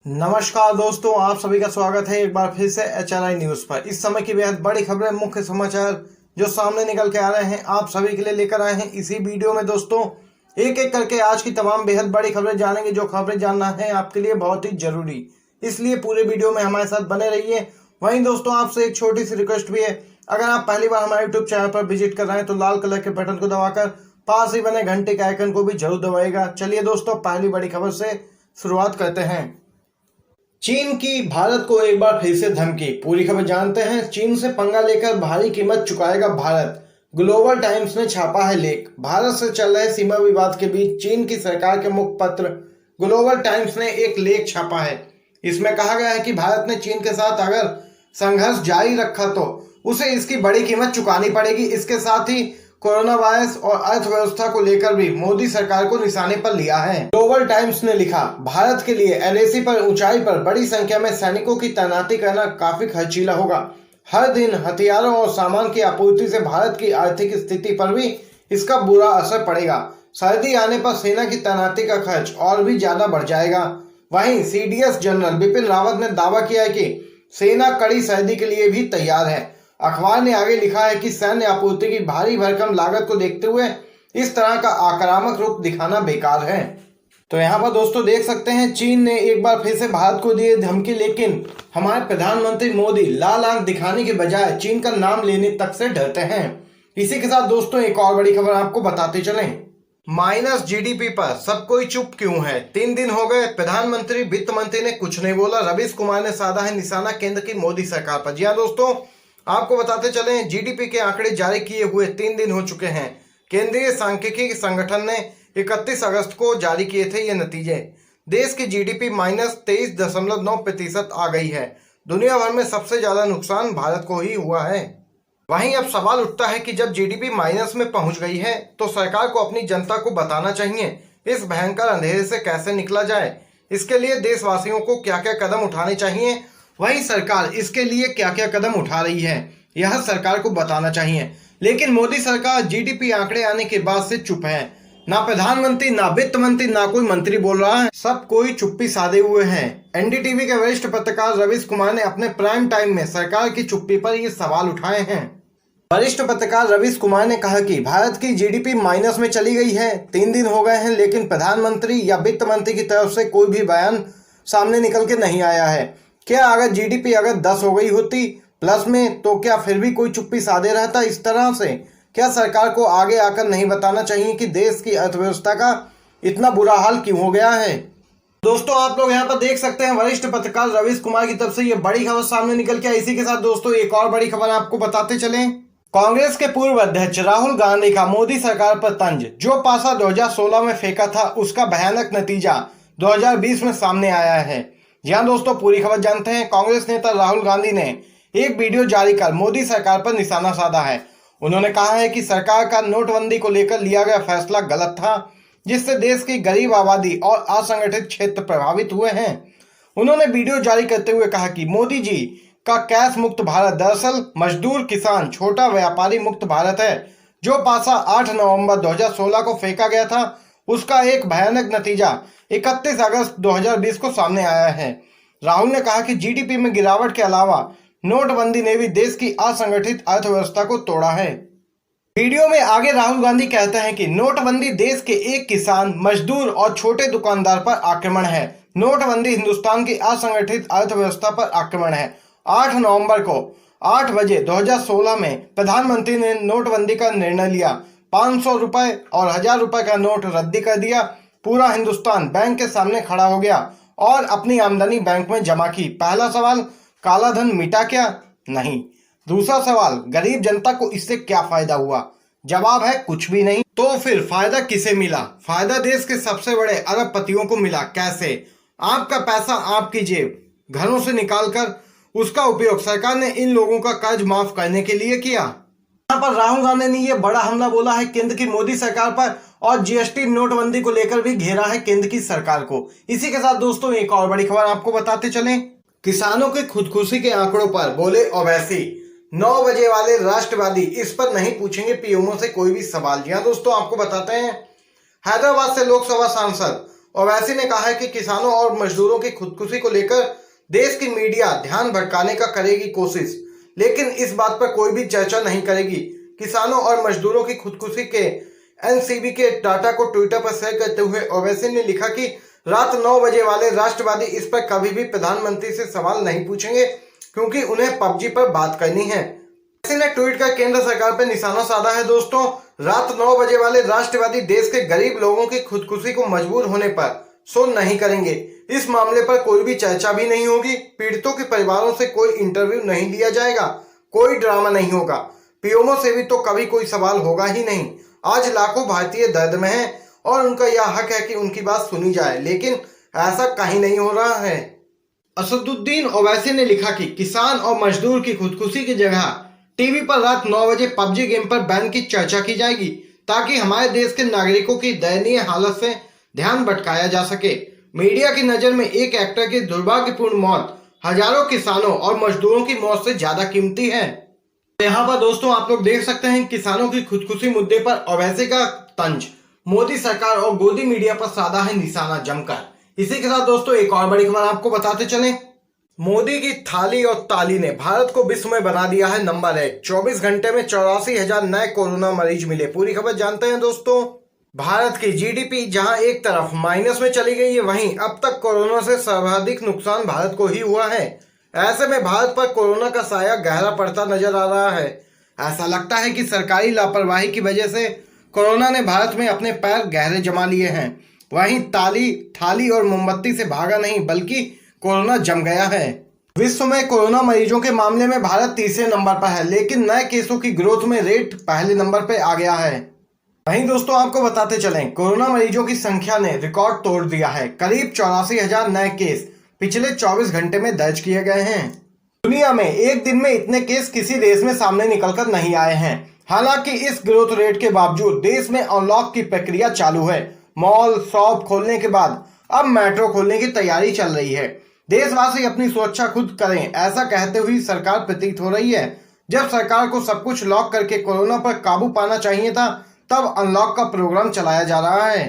नमस्कार दोस्तों, आप सभी का स्वागत है एक बार फिर से HRI न्यूज पर। इस समय की बेहद बड़ी खबरें, मुख्य समाचार जो सामने निकल के आ रहे हैं, आप सभी के लिए लेकर आए हैं इसी वीडियो में। दोस्तों, एक एक करके आज की तमाम बेहद बड़ी खबरें जानेंगे। जो खबरें जानना है आपके लिए बहुत ही जरूरी, इसलिए पूरे वीडियो में हमारे साथ बने रहिए। वहीं दोस्तों, आपसे एक छोटी सी रिक्वेस्ट भी है, अगर आप पहली बार हमारे यूट्यूब चैनल पर विजिट कर रहे हैं तो लाल कलर के बटन को दबाकर पास ही बने घंटे के आइकन को भी जरूर दबाइएगा। चलिए दोस्तों, पहली बड़ी खबर से शुरुआत करते हैं। चीन की भारत को एक बार फिर से धमकी, पूरी खबर जानते हैं। चीन से पंगा लेकर भारी कीमत चुकाएगा भारत, ग्लोबल टाइम्स ने छापा है लेख। भारत से चल रहे सीमा विवाद के बीच चीन की सरकार के मुखपत्र ग्लोबल टाइम्स ने एक लेख छापा है। इसमें कहा गया है कि भारत ने चीन के साथ अगर संघर्ष जारी रखा तो उसे इसकी बड़ी कीमत चुकानी पड़ेगी। इसके साथ ही कोरोना वायरस और अर्थव्यवस्था को लेकर भी मोदी सरकार को निशाने पर लिया है। ग्लोबल टाइम्स ने लिखा, भारत के लिए एलएसी पर ऊंचाई पर बड़ी संख्या में सैनिकों की तैनाती करना काफी खर्चीला होगा। हर दिन हथियारों और सामान की आपूर्ति से भारत की आर्थिक स्थिति पर भी इसका बुरा असर पड़ेगा। सर्दी आने पर सेना की तैनाती का खर्च और भी ज्यादा बढ़ जाएगा। वहीं सीडीएस जनरल बिपिन रावत ने दावा किया है कि सेना कड़ी सर्दी के लिए भी तैयार है। अखबार ने आगे लिखा है कि सैन्य आपूर्ति की भारी भरकम लागत को देखते हुए इस तरह का आक्रामक रूप दिखाना बेकार है। तो यहाँ पर दोस्तों देख सकते हैं, चीन ने एक बार फिर से भारत को दी धमकी, लेकिन हमारे प्रधानमंत्री मोदी लाल आंख दिखाने के बजाय चीन का नाम लेने तक से डरते हैं। इसी के साथ दोस्तों एक और बड़ी खबर आपको बताते चलें। माइनस जीडीपी पर सब कोई चुप क्यों है? 3 दिन हो गए, प्रधानमंत्री वित्त मंत्री ने कुछ नहीं बोला। रवीश कुमार ने साधा है निशाना केंद्र की मोदी सरकार पर। जी हाँ दोस्तों, आपको बताते चलें, जीडीपी के आंकड़े जारी किए हुए 3 दिन हो चुके हैं। केंद्रीय सांख्यिकी संगठन ने 31 अगस्त को जारी किए थे ये नतीजे। देश की जीडीपी -23.9% आ गई है। दुनिया भर में सबसे ज्यादा नुकसान भारत को ही हुआ है। वहीं अब सवाल उठता है कि जब जीडीपी माइनस में पहुंच गई है तो सरकार को अपनी जनता को बताना चाहिए इस भयंकर अंधेरे से कैसे निकला जाए। इसके लिए देशवासियों को क्या क्या कदम उठाने चाहिए, वहीं सरकार इसके लिए क्या क्या कदम उठा रही है, यह सरकार को बताना चाहिए। लेकिन मोदी सरकार जीडीपी आंकड़े आने के बाद से चुप है। ना प्रधानमंत्री, ना वित्त मंत्री, ना कोई मंत्री बोल रहा है, सब कोई चुप्पी साधे हुए हैं। एनडीटीवी के वरिष्ठ पत्रकार रवीश कुमार ने अपने प्राइम टाइम में सरकार की चुप्पी पर ये सवाल उठाए हैं। वरिष्ठ पत्रकार रवीश कुमार ने कहा कि भारत की जीडीपी माइनस में चली गई है, 3 दिन हो गए हैं, लेकिन प्रधानमंत्री या वित्त मंत्री की तरफ से कोई भी बयान सामने निकल के नहीं आया है। क्या अगर जीडीपी अगर 10 हो गई होती प्लस में, तो क्या फिर भी कोई चुप्पी साधे रहता इस तरह से? क्या सरकार को आगे आकर नहीं बताना चाहिए कि देश की अर्थव्यवस्था का इतना बुरा हाल क्यों हो गया है? दोस्तों, आप लोग यहाँ पर देख सकते हैं, वरिष्ठ पत्रकार रवीश कुमार की तरफ से ये बड़ी खबर सामने निकल के आई। इसी के साथ दोस्तों एक और बड़ी खबर आपको बताते चलें। कांग्रेस के पूर्व अध्यक्ष राहुल गांधी का मोदी सरकार पर तंज, जो पासा 2016 में फेंका था उसका भयानक नतीजा 2020 में सामने आया है। जी हाँ दोस्तों, पूरी खबर जानते हैं। कांग्रेस नेता राहुल गांधी ने एक वीडियो जारी कर मोदी सरकार पर निशाना साधा है। उन्होंने कहा है कि सरकार का नोटबंदी को लेकर लिया गया फैसला गलत था, जिससे देश की गरीब आबादी और असंगठित क्षेत्र प्रभावित हुए हैं। उन्होंने वीडियो जारी करते हुए कहा कि मोदी जी का कैश मुक्त भारत दरअसल मजदूर, किसान, छोटा व्यापारी मुक्त भारत है। जो पासा 8 नवंबर 2016 को फेंका गया था उसका एक भयानक नतीजा 31 अगस्त 2020 को सामने आया है। राहुल ने कहा कि जीडीपी में गिरावट के अलावा नोटबंदी ने भी देश की असंगठित अर्थव्यवस्था को तोड़ा है। वीडियो में आगे राहुल गांधी कहते हैं कि नोटबंदी देश के एक किसान, मजदूर और छोटे दुकानदार पर आक्रमण है। नोटबंदी हिंदुस्तान की असंगठित अर्थव्यवस्था पर आक्रमण है। 8 नवंबर को 8 बजे 2016 में प्रधानमंत्री ने नोटबंदी का निर्णय लिया। 500 रुपए और 1000 रुपए का नोट रद्दी कर दिया। पूरा हिंदुस्तान बैंक के सामने खड़ा हो गया और अपनी आमदनी बैंक में जमा की। पहला सवाल, काला धन मिटा क्या? नहीं। दूसरा सवाल, गरीब जनता को इससे क्या फायदा हुआ? जवाब है कुछ भी नहीं। तो फिर फायदा किसे मिला? फायदा देश के सबसे बड़े अरबपतियों को मिला। कैसे? आपका पैसा आपकी जेब, घरों से निकालकर उसका उपयोग सरकार ने इन लोगों का कर्ज माफ करने के लिए किया। यहाँ पर राहुल गांधी ने ये बड़ा हमला बोला है केंद्र की मोदी सरकार पर, और जीएसटी नोटबंदी को लेकर भी घेरा है केंद्र की सरकार को। इसी के साथ दोस्तों एक और बड़ी खबर आपको बताते चलें। किसानों के खुदकुशी के आंकड़ों पर बोले ओवैसी, 9 बजे वाले राष्ट्रवादी इस पर नहीं पूछेंगे पीएमओ से कोई भी सवाल। जी हाँ दोस्तों, आपको बताते हैं, हैदराबाद से लोकसभा सांसद ओवैसी ने कहा है कि किसानों और मजदूरों की खुदकुशी को लेकर देश की मीडिया ध्यान भटकाने का करेगी कोशिश, लेकिन इस बात पर कोई भी चर्चा नहीं करेगी। किसानों और मजदूरों की खुदकुशी के एनसीबी के डाटा को ट्विटर पर शेयर करते हुए ओवैसी ने लिखा कि रात 9 बजे वाले राष्ट्रवादी इस पर कभी भी प्रधानमंत्री से सवाल नहीं पूछेंगे, क्योंकि उन्हें पबजी पर बात करनी है। ओवैसी ने ट्वीट कर केंद्र सरकार पर निशाना साधा है। दोस्तों, रात 9 बजे वाले राष्ट्रवादी देश के गरीब लोगों की खुदकुशी को मजबूर होने पर सुन नहीं करेंगे। इस मामले पर कोई भी चर्चा भी नहीं होगी। पीड़ितों के परिवारों से कोई इंटरव्यू नहीं लिया जाएगा, कोई ड्रामा नहीं होगा। पीएमओ से भी तो कभी कोई सवाल होगा ही नहीं। आज लाखों भारतीय दर्द में हैं और उनका यह हक है कि उनकी बात सुनी जाए, लेकिन ऐसा कहीं नहीं हो रहा है। असदुद्दीन ओवैसी ने लिखा कि किसान और मजदूर की खुदकुशी की जगह टीवी पर रात 9 बजे पबजी गेम पर बैन की चर्चा की जाएगी, ताकि हमारे देश के नागरिकों की दयनीय हालत से ध्यान भटकाया जा सके। मीडिया की नजर में एक एक्टर की दुर्भाग्यपूर्ण मौत हजारों किसानों और मजदूरों की मौत से ज्यादा कीमती है। यहाँ पर दोस्तों आप लोग देख सकते हैं किसानों की खुदकुशी मुद्दे पर ओवैसी का तंज मोदी सरकार और गोदी मीडिया पर साधा है निशाना जमकर। इसी के साथ दोस्तों एक और बड़ी खबर आपको बताते चले। मोदी की थाली और ताली ने भारत को विश्व में बना दिया है नंबर 1। 24 घंटे में 84,000 नए कोरोना मरीज मिले। पूरी खबर जानते हैं दोस्तों। भारत की जीडीपी जहां एक तरफ माइनस में चली गई है, वहीं अब तक कोरोना से सर्वाधिक नुकसान भारत को ही हुआ है। ऐसे में भारत पर कोरोना का साया गहरा पड़ता नजर आ रहा है। ऐसा लगता है कि सरकारी लापरवाही की वजह से कोरोना ने भारत में अपने पैर गहरे जमा लिए हैं। वहीं ताली, थाली और मोमबत्ती से भागा नहीं, बल्कि कोरोना जम गया है। विश्व में कोरोना मरीजों के मामले में भारत तीसरे नंबर पर है, लेकिन नए केसों की ग्रोथ में रेट पहले नंबर पर आ गया है। वहीं दोस्तों आपको बताते चलें, कोरोना मरीजों की संख्या ने रिकॉर्ड तोड़ दिया है। करीब 84,000 नए केस पिछले 24 घंटे में दर्ज किए गए हैं। दुनिया में एक दिन में इतने केस किसी देश में सामने निकलकर नहीं आए हैं। हालांकि इस ग्रोथ रेट के बावजूद देश में अनलॉक की प्रक्रिया चालू है। मॉल, शॉप खोलने के बाद अब मेट्रो खोलने की तैयारी चल रही है। देशवासी अपनी सुरक्षा खुद करें, ऐसा कहते हुए सरकार प्रतीत हो रही है। जब सरकार को सब कुछ लॉक करके कोरोना पर काबू पाना चाहिए था, तब अनलॉक का प्रोग्राम चलाया जा रहा है।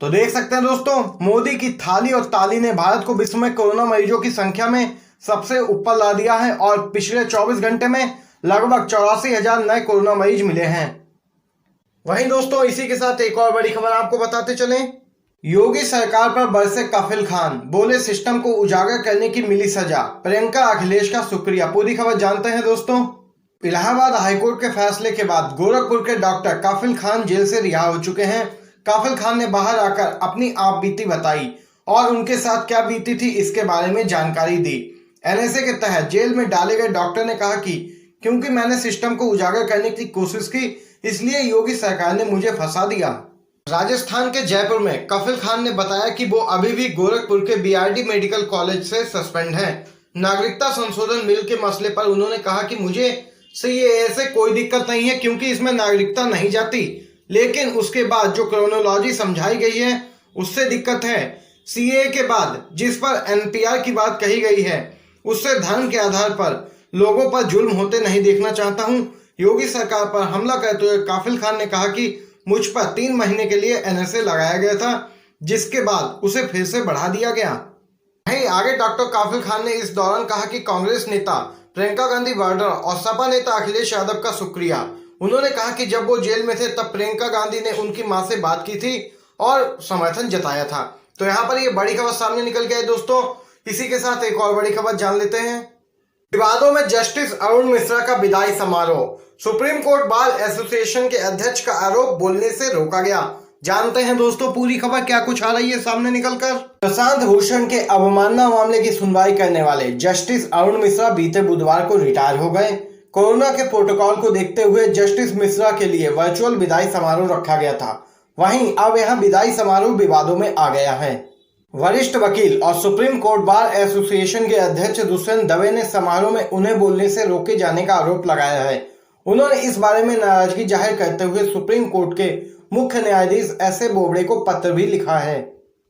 तो देख सकते हैं दोस्तों, मोदी की थाली और ताली ने भारत को विश्व में कोरोना मरीजों की संख्या में सबसे ऊपर ला दिया है और पिछले 24 घंटे में लगभग 84,000 नए कोरोना मरीज मिले हैं। वहीं दोस्तों इसी के साथ एक और बड़ी खबर आपको बताते चलें। योगी सरकार पर बरसे काफिल खान, बोले सिस्टम को उजागर करने की मिली सजा, प्रियंका अखिलेश का शुक्रिया। पूरी खबर जानते हैं दोस्तों। इलाहाबाद हाईकोर्ट के फैसले के बाद गोरखपुर के डॉक्टर काफिल खान जेल से रिहा हो चुके हैं। काफिल खान ने बाहर आकर अपनी आप बीती बताई और उनके साथ क्या बीती थी इसके बारे में जानकारी दी। एनएसए के तहत जेल में डाले गए डॉक्टर ने कहा कि क्योंकि मैंने सिस्टम को उजागर करने की कोशिश की, इसलिए योगी सरकार ने मुझे फंसा दिया। राजस्थान के जयपुर में काफिल खान ने बताया कि वो अभी भी गोरखपुर के बीआरडी मेडिकल कॉलेज से सस्पेंड हैं। नागरिकता संशोधन बिल के मसले पर उन्होंने कहा कि मुझे सीएए से कोई दिक्कत नहीं है, क्योंकि इसमें नागरिकता नहीं जाती, लेकिन उसके बाद जो क्रोनोलॉजी समझाई गई है उससे दिक्कत है। सीएए के बाद जिस पर एनपीआर की बात कही गई है, उससे धर्म के आधार पर लोगों पर जुल्म होते नहीं देखना चाहता हूं। योगी सरकार पर हमला करते हुए काफिल खान ने कहा कि मुझ पर 3 महीने के लिए एनएसए लगाया गया था, जिसके बाद उसे फिर से बढ़ा दिया गया। वहीं आगे डॉक्टर काफिल खान ने इस दौरान कहा कि कांग्रेस नेता प्रियंका गांधी वाड्रा और सपा नेता अखिलेश यादव का शुक्रिया। उन्होंने कहा कि जब वो जेल में थे तब प्रियंका गांधी ने उनकी मां से बात की थी और समर्थन जताया था। तो यहाँ पर ये बड़ी खबर सामने निकल के आई दोस्तों। इसी के साथ एक और बड़ी खबर जान लेते हैं। विवादों में जस्टिस अरुण मिश्रा का विदाई समारोह, सुप्रीम कोर्ट बार एसोसिएशन के अध्यक्ष का आरोप बोलने से रोका गया। जानते हैं दोस्तों पूरी खबर क्या कुछ आ रही है सामने निकलकर। प्रशांत भूषण के अवमानना मामले की सुनवाई करने वाले जस्टिस अरुण मिश्रा बीते बुधवार को रिटायर हो गए। कोरोना के प्रोटोकॉल को देखते हुए जस्टिस मिश्रा के लिए वर्चुअल विदाई समारोह रखा गया था। वहीं अब यह विदाई समारोह विवादों में आ गया है। वरिष्ठ वकील और सुप्रीम कोर्ट बार एसोसिएशन के अध्यक्ष दुष्यंत दवे ने समारोह में उन्हें बोलने से रोके जाने का आरोप लगाया है। उन्होंने इस बारे में नाराजगी जाहिर करते हुए सुप्रीम कोर्ट के मुख्य न्यायाधीश एसए बोबड़े को पत्र भी लिखा है।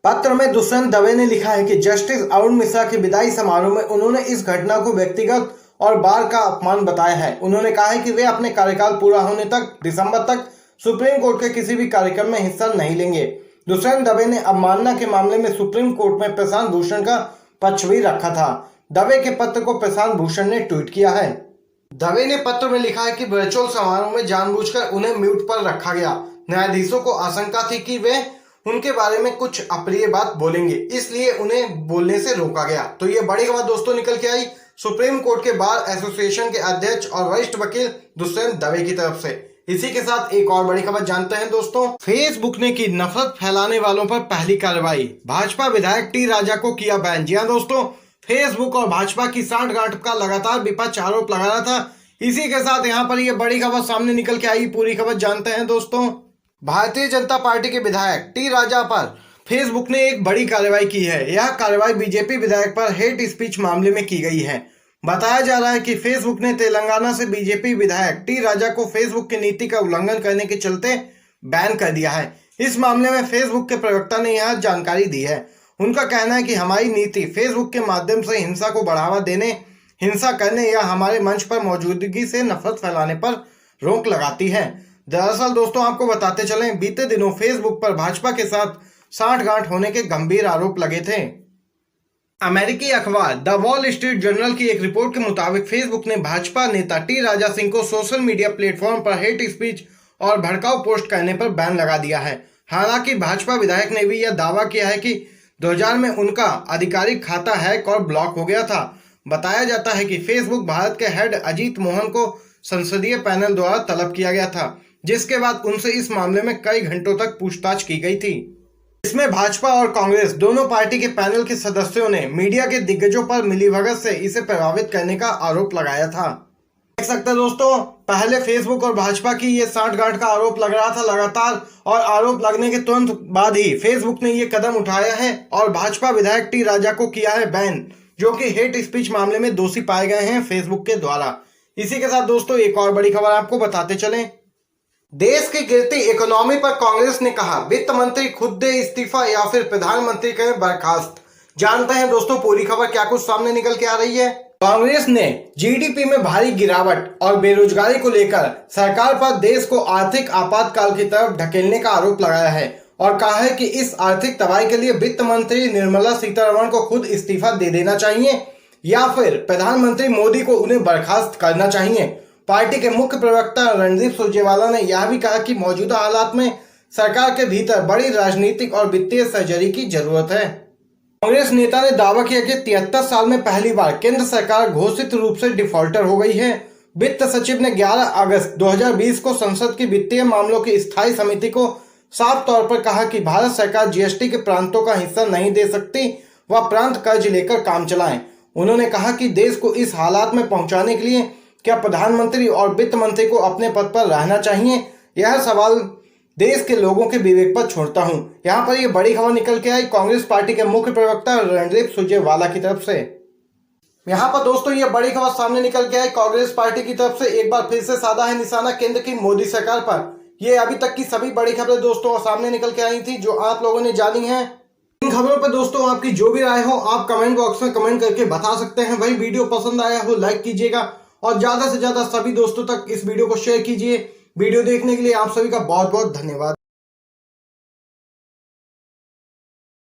पत्र में दुष्यंत दवे ने लिखा है कि जस्टिस अरुण मिश्रा के विदाई समारोह में उन्होंने इस घटना को व्यक्तिगत और बार का अपमान बताया है। उन्होंने कहा है कि वे अपने कार्यकाल पूरा होने तक दिसंबर तक सुप्रीम कोर्ट के किसी भी कार्यक्रम में हिस्सा नहीं लेंगे। दुष्यंत दवे ने अवमानना के मामले में सुप्रीम कोर्ट में प्रशांत भूषण का पक्ष भी रखा था। दवे के पत्र को प्रशांत भूषण ने ट्वीट किया है। दवे ने पत्र में लिखा है कि वर्चुअल समारोह में जानबूझकर उन्हें म्यूट पर रखा गया। न्यायाधीशों को आशंका थी कि वे उनके बारे में कुछ अप्रिय बात बोलेंगे, इसलिए उन्हें बोलने से रोका गया। तो ये बड़ी खबर दोस्तों निकल के आई सुप्रीम कोर्ट के बार एसोसिएशन के अध्यक्ष और वरिष्ठ वकील दुष्यंत दवे की तरफ से। इसी के साथ एक और बड़ी खबर जानते हैं दोस्तों। फेसबुक ने की नफरत फैलाने वालों पर पहली कार्रवाई, भाजपा विधायक टी राजा को किया बैन। जी हां दोस्तों, फेसबुक और भाजपा की सांठगांठ का लगातार विपक्ष आरोप लगा रहा था। इसी के साथ यहाँ पर यह बड़ी खबर सामने निकल के आई, पूरी खबर जानते हैं दोस्तों। भारतीय जनता पार्टी के विधायक टी राजा पर फेसबुक ने एक बड़ी कार्रवाई की है। यह कार्रवाई बीजेपी विधायक पर हेट स्पीच मामले में की गई है। बताया जा रहा है कि फेसबुक ने तेलंगाना से बीजेपी विधायक टी राजा को फेसबुक की नीति का उल्लंघन करने के चलते बैन कर दिया है। इस मामले में फेसबुक के प्रवक्ता ने यह जानकारी दी है। उनका कहना है कि हमारी नीति फेसबुक के माध्यम से हिंसा को बढ़ावा देने, हिंसा करने या हमारे मंच पर मौजूदगी से नफरत फैलाने पर रोक लगाती है। दरअसल दोस्तों आपको बताते चलें, बीते दिनों फेसबुक पर भाजपा के साथ सांठगांठ होने के गंभीर आरोप लगे थे। अमेरिकी अखबार द वॉल स्ट्रीट जर्नल की एक रिपोर्ट के मुताबिक फेसबुक ने भाजपा नेता टी राजा सिंह को सोशल मीडिया प्लेटफॉर्म पर हेट स्पीच और भड़काऊ पोस्ट करने पर बैन लगा दिया है। हालांकि भाजपा विधायक ने भी यह दावा किया है कि 2000 में उनका आधिकारिक खाता हैक और ब्लॉक हो गया था। बताया जाता है कि फेसबुक भारत के हेड अजीत मोहन को संसदीय पैनल द्वारा तलब किया गया था, जिसके बाद उनसे इस मामले में कई घंटों तक पूछताछ की गई थी। इसमें भाजपा और कांग्रेस दोनों पार्टी के पैनल के सदस्यों ने मीडिया के दिग्गजों पर मिलीभगत से इसे प्रभावित करने का आरोप लगाया था। देख सकते हैं दोस्तों, पहले फेसबुक और भाजपा की ये सांठगांठ का आरोप लग रहा था लगातार, और आरोप लगने के तुरंत बाद ही फेसबुक ने ये कदम उठाया है और भाजपा विधायक टी राजा को किया है बैन, जो कि हेट स्पीच मामले में दोषी पाए गए हैं फेसबुक के द्वारा। इसी के साथ दोस्तों एक और बड़ी खबर आपको बताते चलें। देश की गिरती इकोनॉमी पर कांग्रेस ने कहा वित्त मंत्री खुद दे इस्तीफा या फिर प्रधानमंत्री करें बर्खास्त। जानते हैं दोस्तों पूरी खबर क्या कुछ सामने निकल के आ रही है। कांग्रेस ने जीडीपी में भारी गिरावट और बेरोजगारी को लेकर सरकार पर देश को आर्थिक आपातकाल की तरफ ढकेलने का आरोप लगाया है और कहा है कि इस आर्थिक तबाही के लिए वित्त मंत्री निर्मला सीतारमण को खुद इस्तीफा दे देना चाहिए या फिर प्रधानमंत्री मोदी को उन्हें बर्खास्त करना चाहिए। पार्टी के मुख्य प्रवक्ता रणदीप सुरजेवाला ने यह भी कहा कि मौजूदा हालात में सरकार के भीतर बड़ी राजनीतिक और वित्तीय सर्जरी की जरूरत है। कांग्रेस नेता ने दावा किया कि 73 साल में पहली बार केंद्र सरकार घोषित रूप से डिफॉल्टर हो गई है। वित्त सचिव ने 11 अगस्त 2020 को संसद की वित्तीय मामलों की स्थायी समिति को साफ तौर पर कहा कि भारत सरकार जीएसटी के प्रांतों का हिस्सा नहीं दे सकती, वह प्रांत कर्ज लेकर काम चलाएं। उन्होंने कहा कि देश को इस हालात में पहुंचाने के लिए क्या प्रधानमंत्री और वित्त मंत्री को अपने पद पर रहना चाहिए, यह सवाल देश के लोगों के विवेक पर छोड़ता हूं। यहां पर यह बड़ी खबर निकल के आई कांग्रेस पार्टी के मुख्य प्रवक्ता रणदीप सुरजेवाला की तरफ से। यहां पर दोस्तों ये बड़ी खबर सामने निकल के आई कांग्रेस पार्टी की तरफ से। एक बार फिर से साधा है निशाना केंद्र की मोदी सरकार पर। ये अभी तक की सभी बड़ी खबरें दोस्तों सामने निकल के आई थी जो आप लोगों ने जानी है। इन खबरों पर दोस्तों आपकी जो भी राय हो आप कमेंट बॉक्स में कमेंट करके बता सकते हैं। वही वीडियो पसंद आया हो लाइक कीजिएगा और ज्यादा से ज्यादा सभी दोस्तों तक इस वीडियो को शेयर कीजिए। वीडियो देखने के लिए आप सभी का बहुत बहुत धन्यवाद।